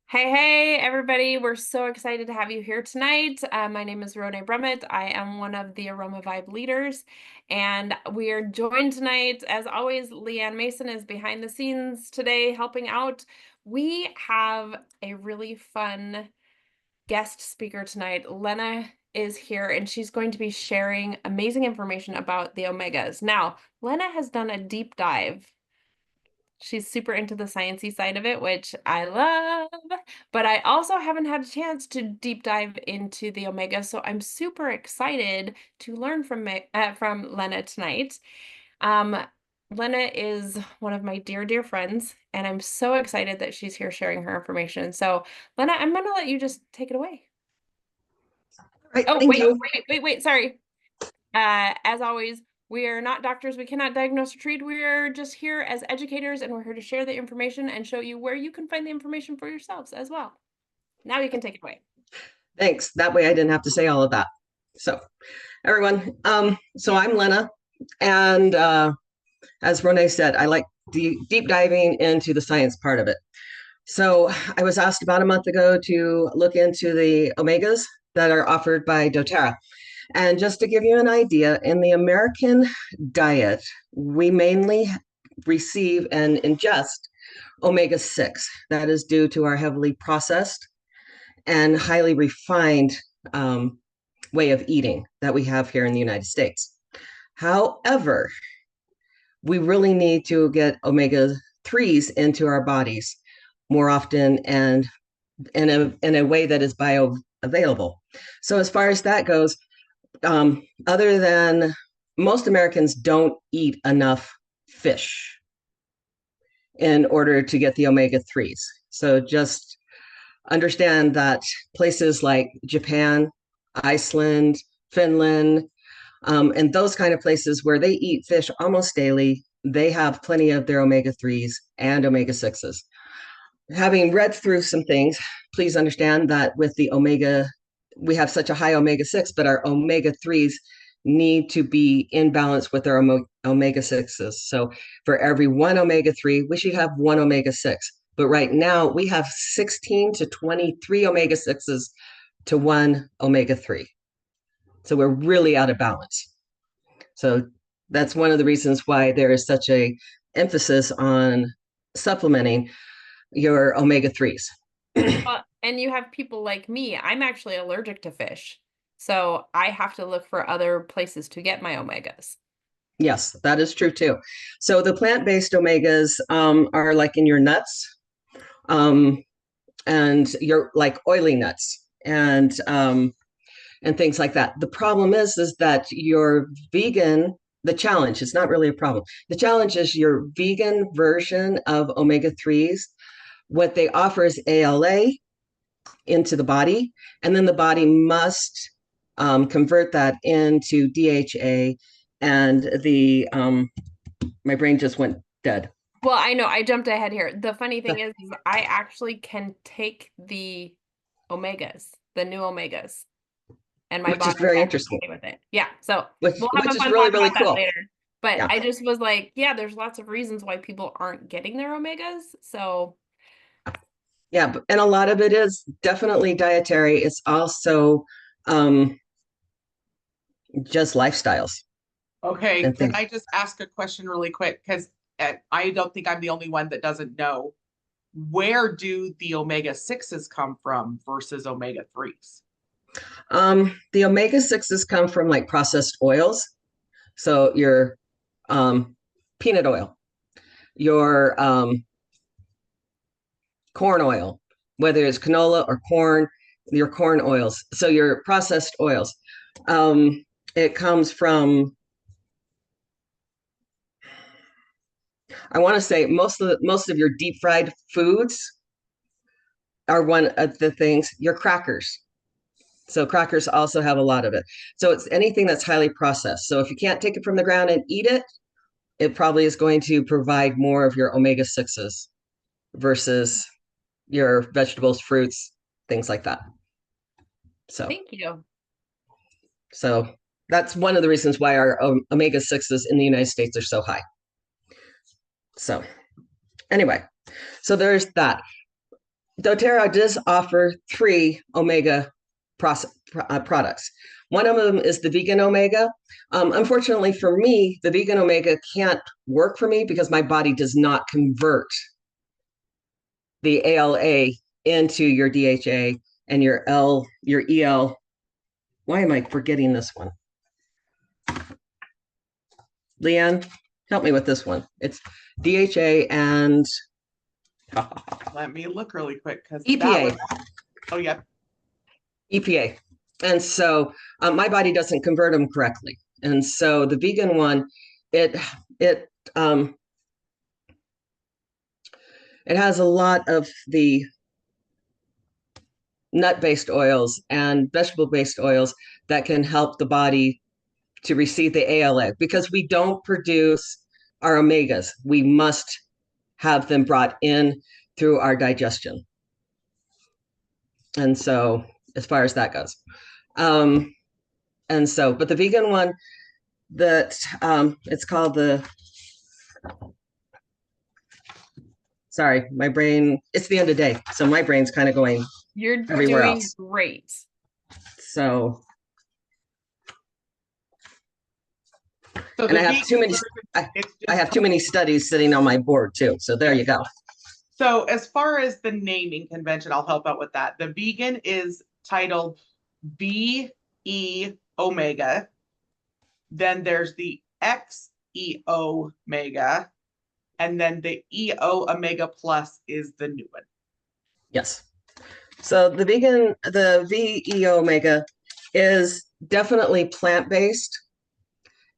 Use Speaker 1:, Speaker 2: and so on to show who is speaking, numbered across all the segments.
Speaker 1: Hey, everybody. We're so excited to have you here tonight. My name is Ronai Brumett. I am one of the AromaVibe leaders, and we are joined tonight. As always, Leanne Mason is behind the scenes today helping out. We have a really fun guest speaker tonight. Lena is here, and she's going to be sharing amazing information about the omegas. Now, Lena has done a deep dive. She's super into the sciencey side of it, which I love, but I also haven't had a chance to deep dive into the omega, so I'm super excited to learn from Lena tonight. Um, Lena is one of my dear friends, and I'm so excited that she's here sharing her information. So, Lena, I'm gonna let you just take it away.
Speaker 2: Right,
Speaker 1: Oh,
Speaker 2: thank you.
Speaker 1: wait, sorry. As always, we are not doctors. We cannot diagnose or treat. We are just here as educators, and we're here to share the information and show you where you can find the information for yourselves as well. Now you can take it away.
Speaker 2: Thanks. That way I didn't have to say all of that. So, everyone, so I'm Lena, and as Renee said, I like deep diving into the science part of it. So, I was asked about a month ago to look into the omegas that are offered by doTERRA. And just to give you an idea, in the American diet, we mainly receive and ingest omega 6. That is due to our heavily processed and highly refined way of eating that we have here in the United States. However, we really need to get omega 3s into our bodies more often and in a way that is bioavailable. So, as far as that goes, other than most Americans don't eat enough fish in order to get the omega 3s. So, just understand that places like Japan, Iceland, Finland, and those kind of places where they eat fish almost daily, they have plenty of their omega 3s and omega 6s. Having read through some things, please understand that with the omega, we have such a high omega 6, but our omega 3s need to be in balance with our omega 6s. So for every one omega 3, we should have one omega 6. But right now, we have 16 to 23 omega 6s to one omega 3. So we're really out of balance. So that's one of the reasons why there is such a emphasis on supplementing your omega 3s.
Speaker 1: And you have people like me. I'm actually allergic to fish, so I have to look for other places to get my omegas.
Speaker 2: Yes, that is true too. So the plant-based omegas are like in your nuts, um, and your like oily nuts and things like that. The problem is that your vegan. The challenge, it's not really a problem. The challenge is your vegan version of omega 3s. What they offer is ALA into the body, and then the body must convert that into DHA, and the my brain just went dead.
Speaker 1: Well, I know I jumped ahead here. The funny thing is I actually can take the omegas, the new omegas, and my
Speaker 2: Which is
Speaker 1: body's
Speaker 2: very
Speaker 1: actually
Speaker 2: interesting.
Speaker 1: okay with it. Yeah, so
Speaker 2: Which
Speaker 1: we'll have
Speaker 2: which
Speaker 1: a
Speaker 2: is
Speaker 1: fun
Speaker 2: really
Speaker 1: talk
Speaker 2: really
Speaker 1: about that
Speaker 2: cool.
Speaker 1: later. But
Speaker 2: Yeah,
Speaker 1: I just was like, yeah, there's lots of reasons why people aren't getting their omegas. So
Speaker 2: yeah, and a lot of it is definitely dietary. It's also um, just lifestyles
Speaker 3: Okay,
Speaker 2: and
Speaker 3: can
Speaker 2: things.
Speaker 3: I just ask a question really quick? Because I don't think I'm the only one that doesn't know. Where do the omega 6s come from versus omega 3s?
Speaker 2: The omega 6s come from like processed oils. So your peanut oil, your corn oil, whether it's canola or corn, your corn oils. So your processed oils. It comes from, I want to say most of your deep fried foods are one of the things. Your crackers. So crackers also have a lot of it. So it's anything that's highly processed. So if you can't take it from the ground and eat it, it probably is going to provide more of your omega 6s versus your vegetables, fruits, things like that. So
Speaker 1: thank you.
Speaker 2: So that's one of the reasons why our omega 6s in the United States are so high. So anyway, so there's that. doTERRA does offer 3 omega products. One of them is the vegan omega. Unfortunately for me, the vegan omega can't work for me because my body does not convert the ALA into your DHA and your EL. Why am I forgetting this one? Leanne, help me with this one. It's DHA and
Speaker 3: Let me look really quick because
Speaker 2: EPA.
Speaker 3: Oh, yeah.
Speaker 2: EPA. And so my body doesn't convert them correctly. And so the vegan one, it has a lot of the nut-based oils and vegetable-based oils that can help the body to receive the ALA because we don't produce our omegas. We must have them brought in through our digestion. And so as far as that goes. And so, but the vegan one that it's called sorry, my brain, it's the end of the day. So my brain's kind of going
Speaker 1: You're
Speaker 2: everywhere
Speaker 1: doing
Speaker 2: else.
Speaker 1: great.
Speaker 2: So
Speaker 3: So
Speaker 2: and I have too many, I have too many studies sitting on my board too. So there you go.
Speaker 3: So as far as the naming convention, I'll help out with that. The vegan is titled BE Omega. Then there's the XE Omega. And then the EO Omega Plus is the new one.
Speaker 2: Yes. So the VE Omega is definitely plant-based.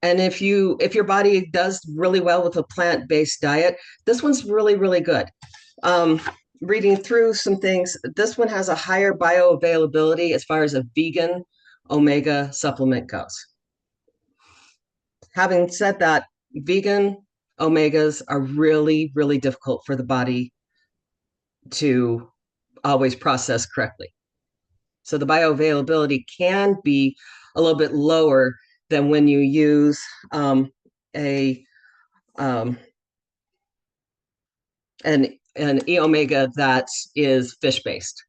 Speaker 2: And if your body does really well with a plant-based diet, this one's really, really good. Reading through some things, this one has a higher bioavailability as far as a vegan omega supplement goes. Having said that, vegan omegas are really, really difficult for the body to always process correctly. So the bioavailability can be a little bit lower than when you use an E omega that is fish based,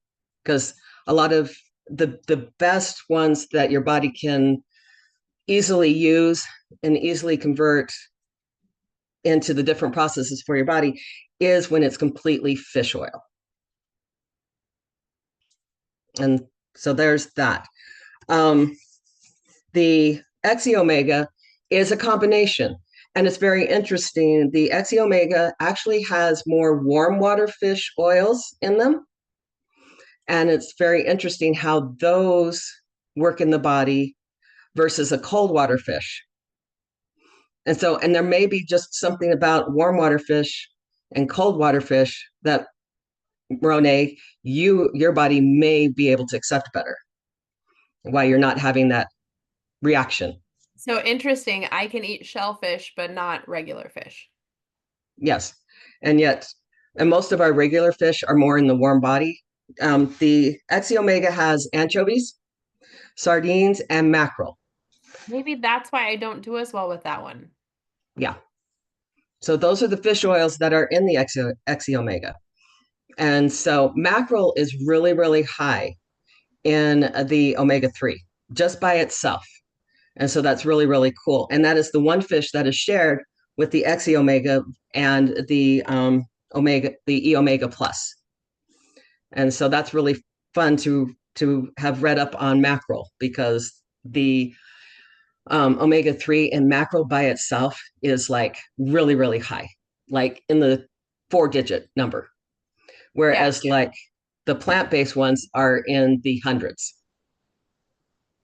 Speaker 2: because a lot of the best ones that your body can easily use and easily convert into the different processes for your body is when it's completely fish oil. And so there's that. The XE omega is a combination, and it's very interesting. The XE omega actually has more warm water fish oils in them, and it's very interesting how those work in the body versus a cold water fish. And so, and there may be just something about warm water fish and cold water fish that, Ronai, your body may be able to accept better, why you're not having that reaction.
Speaker 1: So interesting. I can eat shellfish, but not regular fish.
Speaker 2: Yes. And most of our regular fish are more in the warm body. The XE omega has anchovies, sardines, and mackerel.
Speaker 1: Maybe that's why I don't do as well with that one.
Speaker 2: Yeah. So those are the fish oils that are in the XE omega. And so mackerel is really, really high in the omega-3 just by itself. And so that's really, really cool. And that is the one fish that is shared with the XE omega and the E omega plus. And so that's really fun to have read up on mackerel, because the omega-3 in mackerel by itself is like really, really high, like in the 4-digit number. Whereas like the plant-based ones are in the hundreds.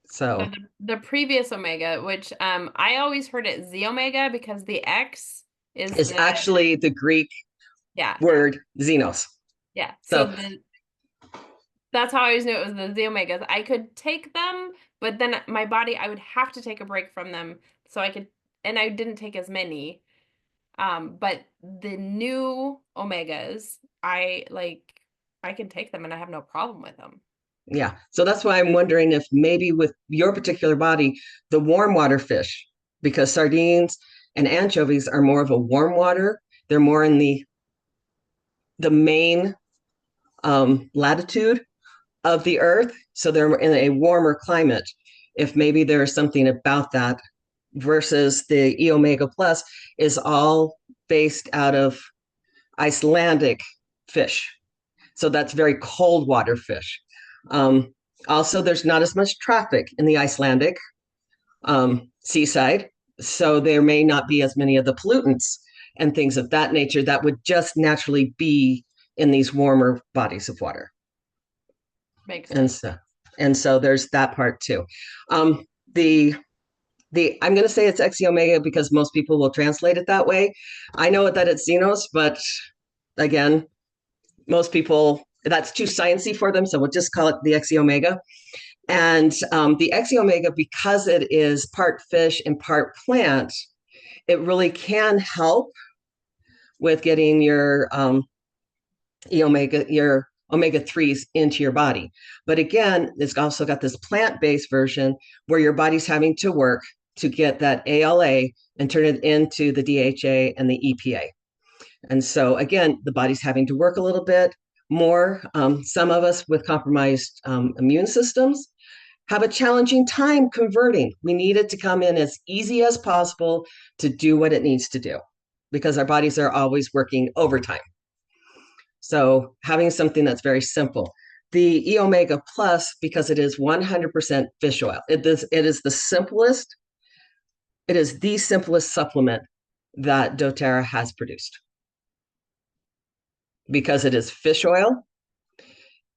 Speaker 2: So
Speaker 1: the previous omega, which I always heard it Z omega because the X is
Speaker 2: actually the Greek word xenos.
Speaker 1: Yeah. So that's how I always knew it was the Z omegas. I could take them, but then my body, I would have to take a break from them so I could, and I didn't take as many. But the new omegas, I can take them and I have no problem with them.
Speaker 2: Yeah. So that's why I'm wondering if maybe with your particular body, the warm water fish, because sardines and anchovies are more of a warm water. They're more in the main latitude of the earth. So they're in a warmer climate. If maybe there's something about that versus the E omega plus is all based out of Icelandic fish. So that's very cold water fish. Um, Also, there's not as much traffic in the Icelandic seaside. So there may not be as many of the pollutants and things of that nature that would just naturally be in these warmer bodies of water.
Speaker 1: Makes
Speaker 2: And
Speaker 1: sense.
Speaker 2: so there's that part too. The I'm going to say it's Xe Omega because most people will translate it that way. I know that it's Xenos, but again, most people, that's too sciencey for them, so we'll just call it the Xe Omega. And the Xe Omega, because it is part fish and part plant, it really can help with getting your your omega-3s into your body. But again, it's also got this plant-based version where your body's having to work to get that ALA and turn it into the DHA and the EPA. And so again, the body's having to work a little bit more. Some of us with compromised immune systems have a challenging time converting. We need it to come in as easy as possible to do what it needs to do because our bodies are always working overtime. So having something that's very simple. The E Omega Plus, because it is 100% fish oil, it is the simplest supplement that doTERRA has produced because it is fish oil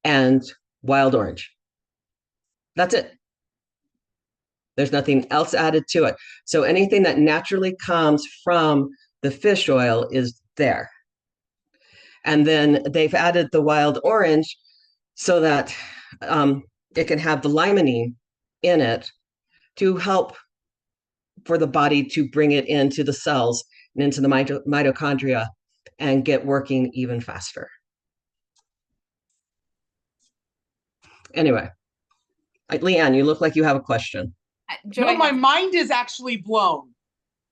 Speaker 2: and wild orange. That's it. There's nothing else added to it. So anything that naturally comes from the fish oil is there. And then they've added the wild orange so that it can have the limonene in it to help for the body to bring it into the cells and into the mitochondria and get working even faster. Anyway, Leanne, you look like you have a question.
Speaker 3: No, my mind is actually blown.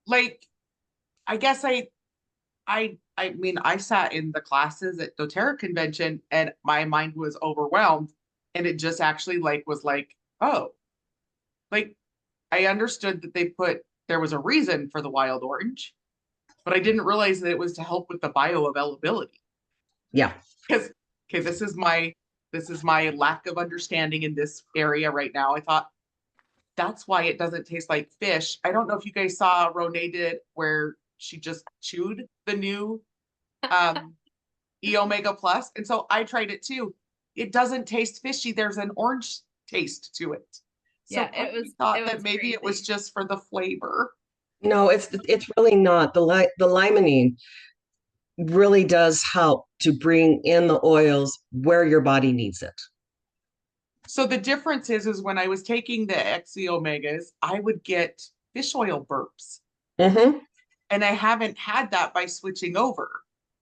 Speaker 3: Like, I guess I mean, I sat in the classes at doTERRA convention and my mind was overwhelmed. And it just actually was like, oh, like I understood that there was a reason for the wild orange, but I didn't realize that it was to help with the bioavailability.
Speaker 2: Yeah.
Speaker 3: Because, okay, this is my lack of understanding in this area right now. I thought that's why it doesn't taste like fish. I don't know if you guys saw Ronai did where she just chewed the new E Omega Plus. And so I tried it too. It doesn't taste fishy. There's an orange taste to it. So
Speaker 1: Yeah, it was
Speaker 3: thought
Speaker 1: it
Speaker 3: that
Speaker 1: was
Speaker 3: maybe
Speaker 1: crazy.
Speaker 3: it was just for the flavor.
Speaker 2: No, it's really not. The limonene really does help to bring in the oils where your body needs it.
Speaker 3: So the difference is when I was taking the Xe Omegas, I would get fish oil burps.
Speaker 2: Mm-hmm.
Speaker 3: And I haven't had that by switching over.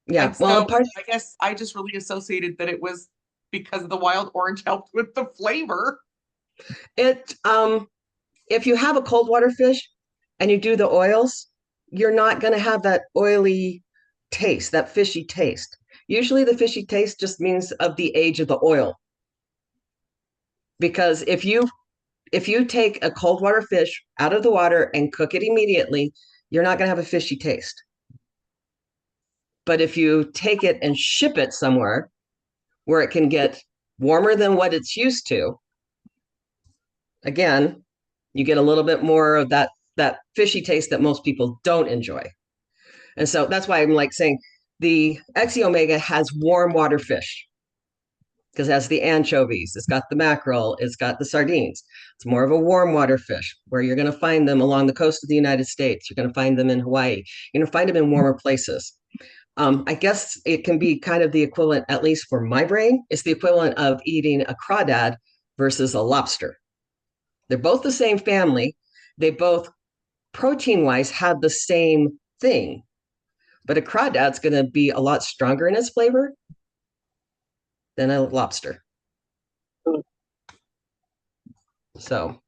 Speaker 2: Yeah.
Speaker 3: And so I guess I just really associated that it was because the wild orange helped with the flavor.
Speaker 2: If you have a cold water fish and you do the oils, you're not going to have that oily taste, that fishy taste. Usually the fishy taste just means of the age of the oil. Because if you take a cold water fish out of the water and cook it immediately, you're not going to have a fishy taste. But if you take it and ship it somewhere where it can get warmer than what it's used to, again, you get a little bit more of that fishy taste that most people don't enjoy. And so that's why I'm like saying the Xe Omega has warm water fish because it has the anchovies, it's got the mackerel, it's got the sardines. It's more of a warm water fish where you're going to find them along the coast of the United States. You're going to find them in Hawaii. You're going to find them in warmer places. I guess it can be kind of the equivalent, at least for my brain, it's the equivalent of eating a crawdad versus a lobster. They're both the same family. They both, protein-wise, have the same thing. But a crawdad's going to be a lot stronger in its flavor than a lobster. So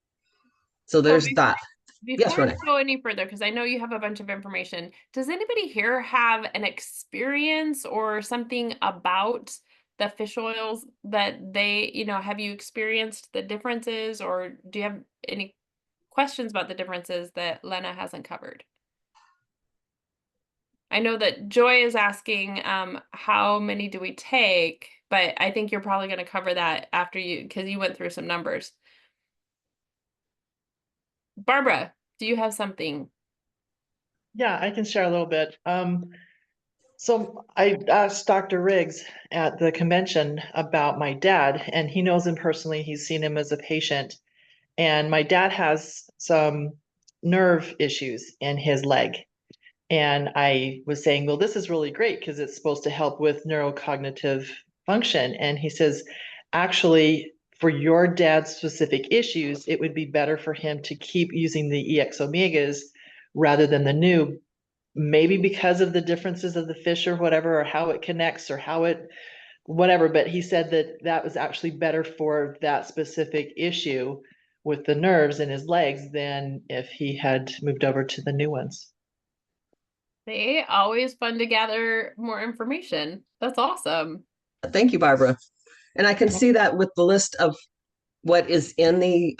Speaker 2: there's that.
Speaker 1: Before
Speaker 2: Yes,
Speaker 1: we go any further, because I know you have a bunch of information, does anybody here have an experience or something about the fish oils that they, have you experienced the differences, or do you have any questions about the differences that Lena hasn't covered? I know that Joy is asking how many do we take, but I think you're probably going to cover that after because you went through some numbers. Barbara, do you have something?
Speaker 4: Yeah, I can share a little bit. So I asked Dr. Riggs at the convention about my dad, and he knows him personally. He's seen him as a patient. And my dad has some nerve issues in his leg. And I was saying, well, this is really great because it's supposed to help with neurocognitive function. And he says, actually, for your dad's specific issues, it would be better for him to keep using the EX omegas rather than the new, maybe because of the differences of the fish or whatever, or how it connects or how it, whatever. But he said that that was actually better for that specific issue with the nerves in his legs than if he had moved over to the new ones.
Speaker 1: They always fun to gather more information. That's awesome.
Speaker 2: Thank you, Barbara. And I can see that with the list of what is in the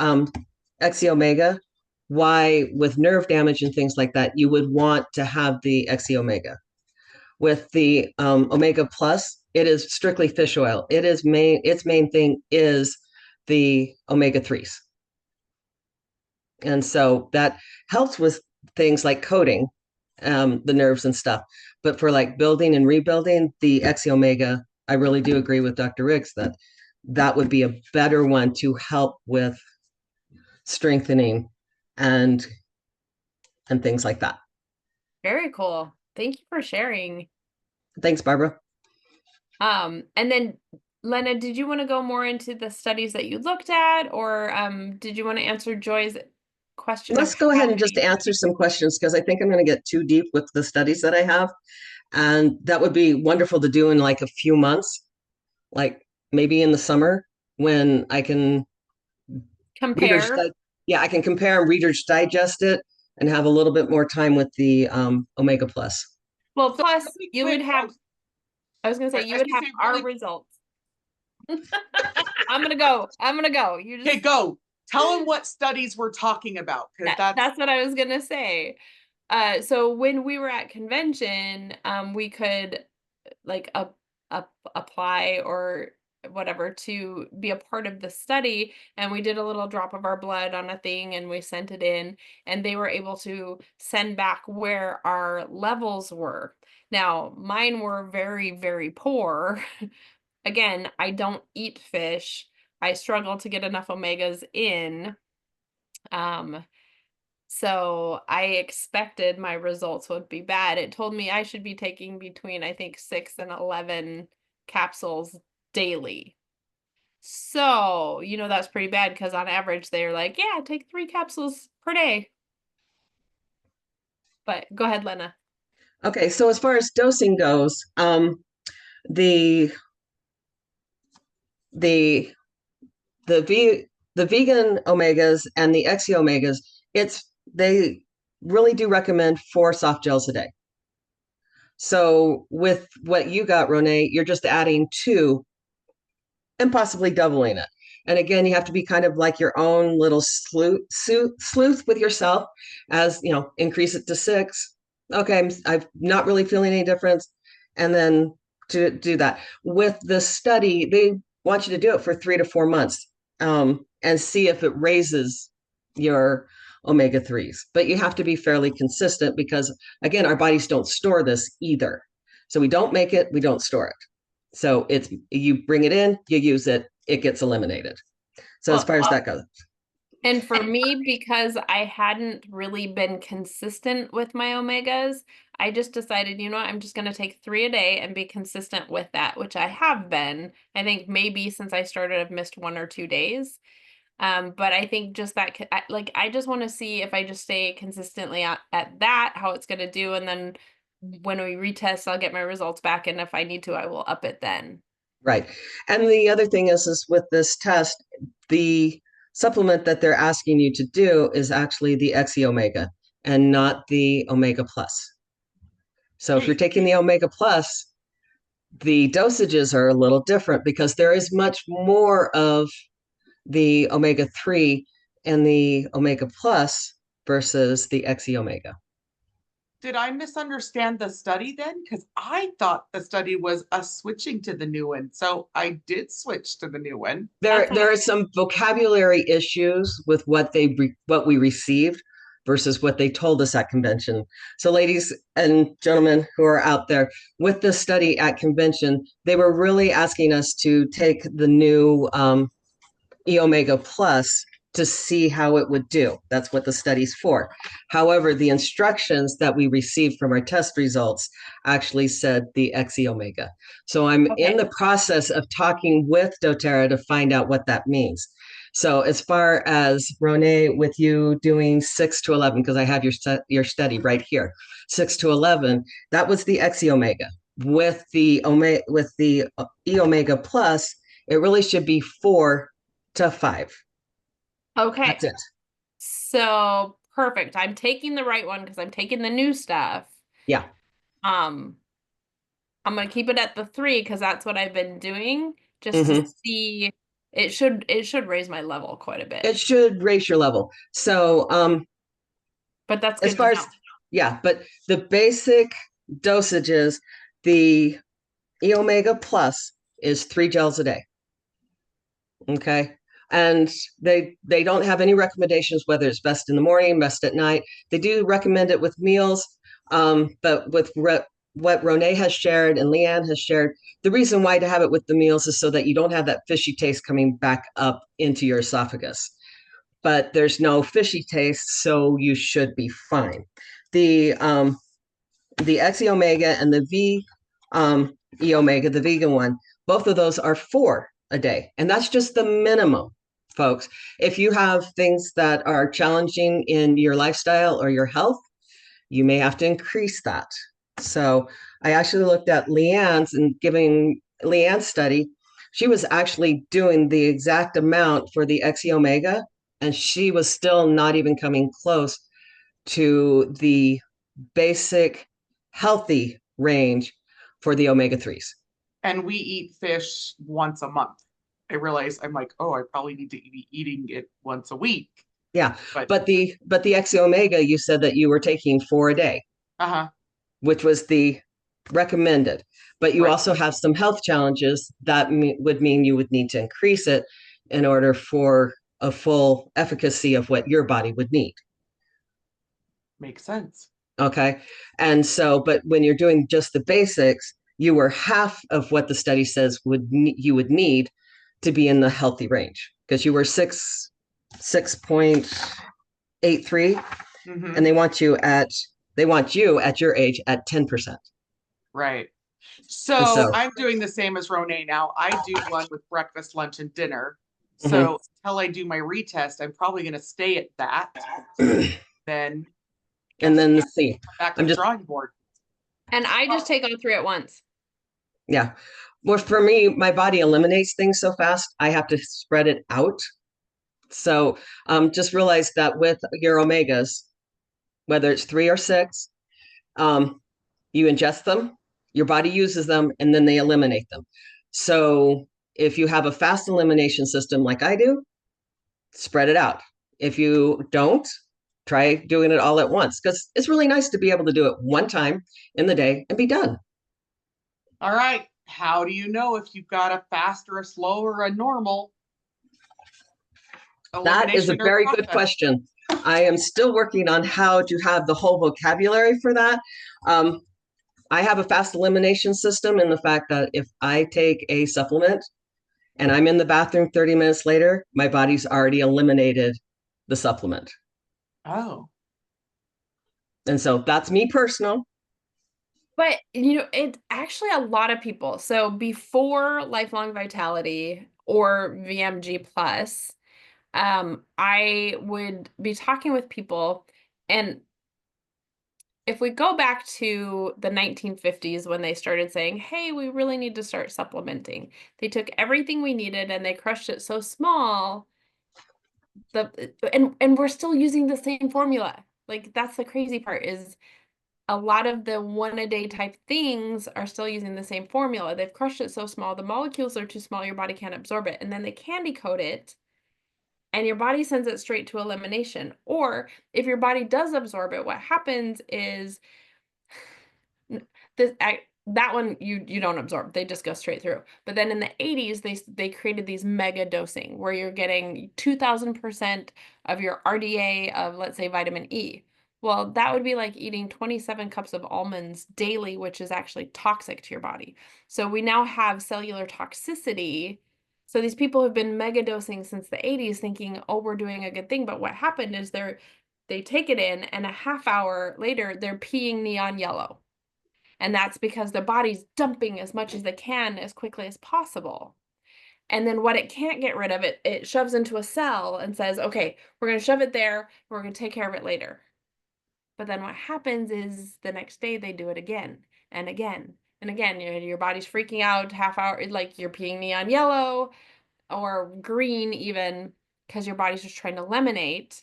Speaker 2: XE Omega, why with nerve damage and things like that, you would want to have the XE Omega. With the Omega Plus, it is strictly fish oil. Its main thing is the omega 3s. And so that helps with things like coating the nerves and stuff. But for like building and rebuilding, the XE Omega, I really do agree with Dr. Riggs that that would be a better one to help with strengthening and things like that.
Speaker 1: Very cool. Thank you for sharing.
Speaker 2: Thanks, Barbara.
Speaker 1: And then Lena, did you want to go more into the studies that you looked at, or did you want to answer Joy's question?
Speaker 2: Let's go ahead and just answer some questions because I think I'm going to get too deep with the studies that I have. And that would be wonderful to do in like a few months, like maybe in the summer when I can
Speaker 1: compare.
Speaker 2: I can compare and Reader's Digest it and have a little bit more time with the Omega Plus.
Speaker 1: Well, plus you would have, I was going to say, you would have our results. I'm going to go. You just...
Speaker 3: Okay, go. Tell them what studies we're talking about.
Speaker 1: That's what I was going to say. So when we were at convention, we could like apply or whatever to be a part of the study, and we did a little drop of our blood on a thing and we sent it in, and they were able to send back where our levels were. Now mine were very, very poor. Again, I don't eat fish. I struggle to get enough omegas in. So I expected my results would be bad. It told me I should be taking between, I think, 6 and 11 capsules daily. So, that's pretty bad because on average they're like, yeah, take 3 capsules per day. But go ahead, Lena.
Speaker 2: Okay, so as far as dosing goes, the vegan omegas and the XE omegas, they really do recommend 4 soft gels a day. So with what you got, Ronai, you're just adding 2 and possibly doubling it. And again, you have to be kind of like your own little sleuth with yourself, as increase it to 6. Okay, I'm not really feeling any difference. And then to do that. With the study, they want you to do it for 3 to 4 months and see if it raises your omega 3s. But you have to be fairly consistent because, again, our bodies don't store this either. So we don't make it, we don't store it. So it's you bring it in, you use it, it gets eliminated. So as far as that goes.
Speaker 1: And for me, because I hadn't really been consistent with my omegas, I just decided, I'm just going to take 3 a day and be consistent with that, which I have been. I think maybe since I started, I've missed 1 or 2 days. But I think just that, I just want to see if I just stay consistently at that, how it's going to do. And then when we retest, I'll get my results back. And if I need to, I will up it then.
Speaker 2: Right. And the other thing is with this test, the supplement that they're asking you to do is actually the XE Omega and not the Omega Plus. So if you're taking the Omega Plus, the dosages are a little different because there is much more of the omega-3 and the omega plus versus the XE omega.
Speaker 3: Did I misunderstand the study then? Because I thought the study was us switching to the new one. So I did switch to the new one.
Speaker 2: There are some vocabulary issues with what we received versus what they told us at convention. So ladies and gentlemen who are out there, with the study at convention, they were really asking us to take the new E omega plus to see how it would do. That's what the study's for. However, the instructions that we received from our test results actually said the XE omega. So I'm in the process of talking with doTERRA to find out what that means. So as far as Ronai, with you doing 6 to 11, because I have your study right here, 6 to 11, that was the XE omega. With the E omega plus, it really should be 4 to 5.
Speaker 1: Okay.
Speaker 2: That's it.
Speaker 1: So perfect. I'm taking the right one because I'm taking the new stuff.
Speaker 2: Yeah.
Speaker 1: I'm gonna keep it at the 3 because that's what I've been doing just to see. It should raise my level quite a bit.
Speaker 2: It should raise your level. So
Speaker 1: but that's
Speaker 2: as
Speaker 1: good
Speaker 2: far
Speaker 1: to know.
Speaker 2: as but the basic dosages, the E omega plus is 3 gels a day. Okay. And they don't have any recommendations whether it's best in the morning, best at night. They do recommend it with meals. But with what Ronai has shared and Leanne has shared, the reason why to have it with the meals is so that you don't have that fishy taste coming back up into your esophagus. But there's no fishy taste, so you should be fine. The XE omega and the E omega, the vegan one, both of those are 4 a day. And that's just the minimum, folks. If you have things that are challenging in your lifestyle or your health, you may have to increase that. So I actually looked at Leanne's and giving Leanne's study. She was actually doing the exact amount for the XE omega, and she was still not even coming close to the basic healthy range for the omega-3s.
Speaker 3: And we eat fish once a month. I realize I'm like, oh, I probably need to be eating it once a week.
Speaker 2: Yeah, but the XE omega, you said that you were taking 4 a day, which was the recommended. But you also have some health challenges that would mean you would need to increase it in order for a full efficacy of what your body would need.
Speaker 3: Makes sense.
Speaker 2: Okay. And so, but when you're doing just the basics, you were half of what the study says you would need to be in the healthy range, because you were 6.83, and they want you at your age at 10%.
Speaker 3: Right. So I'm doing the same as Ronai now. I do one with breakfast, lunch, and dinner. So until I do my retest, I'm probably going to stay at that. Then
Speaker 2: see.
Speaker 3: Back to the drawing board.
Speaker 1: And I just take all 3 at once.
Speaker 2: Yeah. Well, for me, my body eliminates things so fast, I have to spread it out. So just realize that with your omegas, whether it's 3 or 6, you ingest them, your body uses them, and then they eliminate them. So if you have a fast elimination system like I do, spread it out. If you don't, try doing it all at once, because it's really nice to be able to do it one time in the day and be done.
Speaker 3: All right. How do you know if you've got a fast or a slow or a normal?
Speaker 2: That is a very good question. I am still working on how to have the whole vocabulary for that. I have a fast elimination system in the fact that if I take a supplement and I'm in the bathroom 30 minutes later, my body's already eliminated the supplement.
Speaker 3: Oh.
Speaker 1: And
Speaker 2: so that's me personal.
Speaker 1: But, it's actually a lot of people. So before Lifelong Vitality or VMG Plus, I would be talking with people, and if we go back to the 1950s when they started saying, hey, we really need to start supplementing, they took everything we needed and they crushed it so small, and we're still using the same formula. Like, that's the crazy part, is a lot of the 1-a-day type things are still using the same formula. They've crushed it so small, the molecules are too small, your body can't absorb it. And then they candy coat it, and your body sends it straight to elimination. Or if your body does absorb it, what happens is that one you don't absorb. They just go straight through. But then in the 80s, they created these mega dosing where you're getting 2000% of your RDA of, let's say, vitamin E. Well, that would be like eating 27 cups of almonds daily, which is actually toxic to your body. So we now have cellular toxicity. So these people have been mega dosing since the 80s thinking, oh, we're doing a good thing. But what happened is they take it in, and a half hour later, they're peeing neon yellow. And that's because their body's dumping as much as they can as quickly as possible. And then what it can't get rid of, it shoves into a cell and says, okay, we're going to shove it there. We're going to take care of it later. But then what happens is the next day they do it again and again and again. Your body's freaking out, half hour, like you're peeing neon yellow or green even, because your body's just trying to eliminate.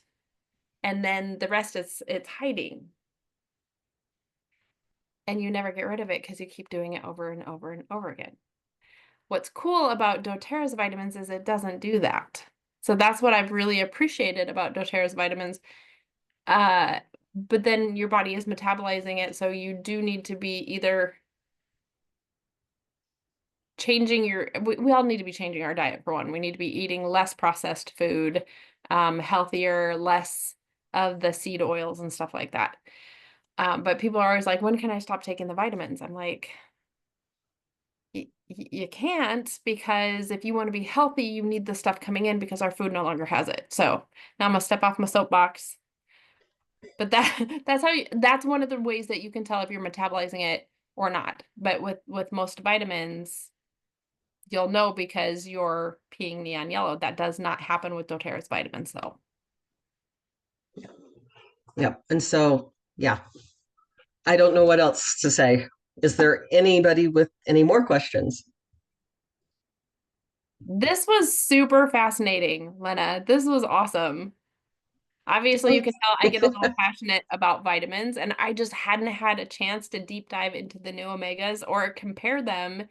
Speaker 1: And then the rest it's hiding. And you never get rid of it because you keep doing it over and over and over again. What's cool about doTERRA's vitamins is it doesn't do that. So that's what I've really appreciated about doTERRA's vitamins. But then your body is metabolizing it, so you do need to be either changing we all need to be changing our diet for one. We need to be eating less processed food, healthier, less of the seed oils and stuff like that. But people are always like, when can I stop taking the vitamins? I'm like, you can't, because if you want to be healthy, you need the stuff coming in because our food no longer has it. So now I'm gonna step off my soapbox. But that's one of the ways that you can tell if you're metabolizing it or not. But with most vitamins, you'll know because you're peeing neon yellow. That does not happen with doTERRA's vitamins, though.
Speaker 2: Yep. And so, yeah, I don't know what else to say. Is there anybody with any more questions?
Speaker 1: This was super fascinating, Lena. This was awesome. Obviously, you can tell I get a little passionate about vitamins, and I just hadn't had a chance to deep dive into the new omegas or compare them.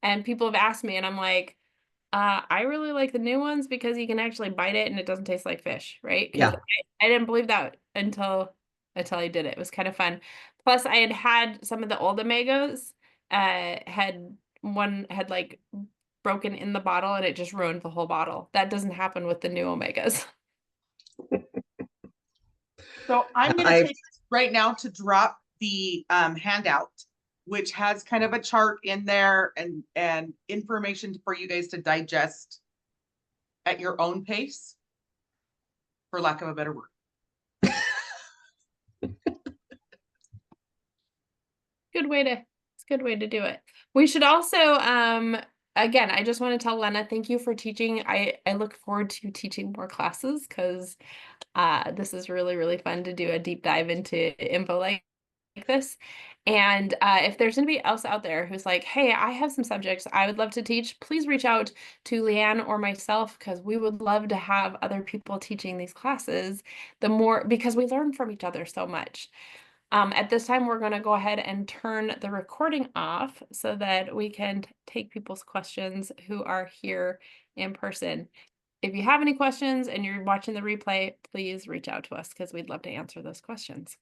Speaker 1: And people have asked me, and I'm like, I really like the new ones because you can actually bite it and it doesn't taste like fish, right? Because
Speaker 2: Yeah.
Speaker 1: I didn't believe that until I did it. It was kind of fun. Plus, I had some of the old omegas. One had like broken in the bottle and it just ruined the whole bottle. That doesn't happen with the new omegas.
Speaker 3: So I'm going to
Speaker 2: I've
Speaker 3: take right now to drop the handout, which has kind of a chart in there and information for you guys to digest at your own pace, for lack of a better word.
Speaker 1: It's a good way to do it. We should also, again, I just want to tell Lena, thank you for teaching. I look forward to teaching more classes because this is really, really fun to do a deep dive into info like this. And if there's anybody else out there who's like, hey, I have some subjects I would love to teach, please reach out to Leanne or myself, because we would love to have other people teaching these classes, because we learn from each other so much. At this time, we're going to go ahead and turn the recording off so that we can take people's questions who are here in person. If you have any questions and you're watching the replay, please reach out to us because we'd love to answer those questions.